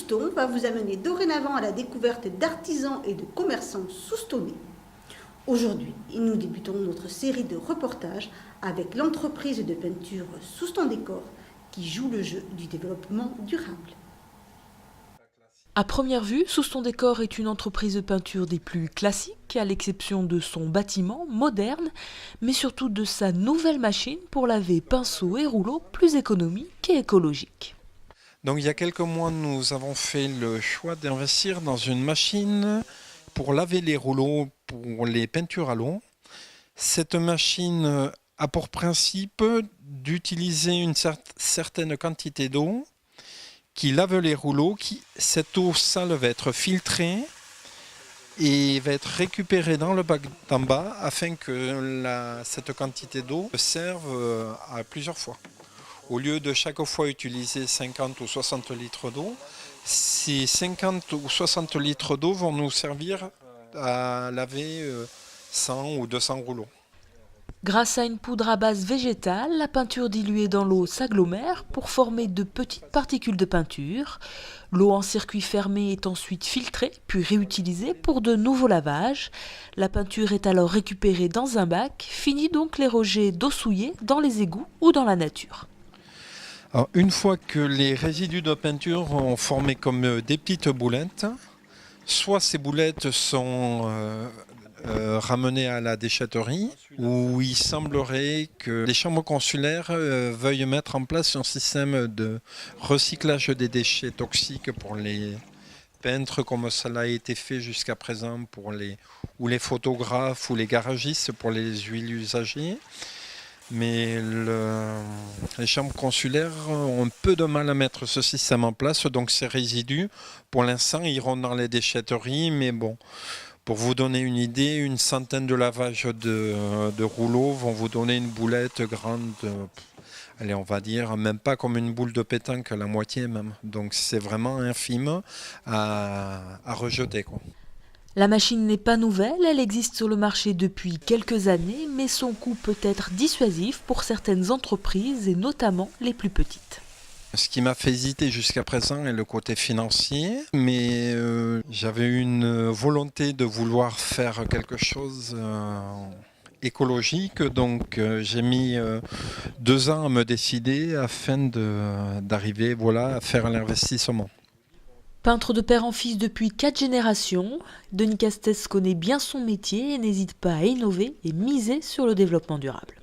Soustons va vous amener dorénavant à la découverte d'artisans et de commerçants soustonnais. Aujourd'hui, nous débutons notre série de reportages avec l'entreprise de peinture Souston Décor qui joue le jeu du développement durable. À première vue, Souston Décor est une entreprise de peinture des plus classiques, à l'exception de son bâtiment moderne, mais surtout de sa nouvelle machine pour laver pinceaux et rouleaux plus économiques et écologiques. Donc il y a quelques mois, nous avons fait le choix d'investir dans une machine pour laver les rouleaux pour les peintures à l'eau. Cette machine a pour principe d'utiliser une certaine quantité d'eau qui lave les rouleaux. Cette eau sale va être filtrée et va être récupérée dans le bac d'en bas afin que cette quantité d'eau serve à plusieurs fois. Au lieu de chaque fois utiliser 50 ou 60 litres d'eau, ces 50 ou 60 litres d'eau vont nous servir à laver 100 ou 200 rouleaux. Grâce à une poudre à base végétale, la peinture diluée dans l'eau s'agglomère pour former de petites particules de peinture. L'eau en circuit fermé est ensuite filtrée puis réutilisée pour de nouveaux lavages. La peinture est alors récupérée dans un bac, fini donc les rejets d'eau souillée dans les égouts ou dans la nature. Alors, une fois que les résidus de peinture ont formé comme des petites boulettes, soit ces boulettes sont ramenées à la déchetterie, où il semblerait que les chambres consulaires veuillent mettre en place un système de recyclage des déchets toxiques pour les peintres, comme cela a été fait jusqu'à présent pour les photographes ou les garagistes pour les huiles usagées. Mais les chambres consulaires ont un peu de mal à mettre ce système en place, donc ces résidus, pour l'instant, iront dans les déchetteries. Mais bon, pour vous donner une idée, une centaine de lavages de rouleaux vont vous donner une boulette grande, allez, on va dire, même pas comme une boule de pétanque, la moitié même. Donc c'est vraiment infime à rejeter, quoi. La machine n'est pas nouvelle, elle existe sur le marché depuis quelques années, mais son coût peut être dissuasif pour certaines entreprises et notamment les plus petites. Ce qui m'a fait hésiter jusqu'à présent est le côté financier, mais j'avais une volonté de vouloir faire quelque chose écologique, donc j'ai mis 2 ans à me décider afin d'arriver à faire l'investissement. Peintre de père en fils depuis 4 générations, Denis Castès connaît bien son métier et n'hésite pas à innover et miser sur le développement durable.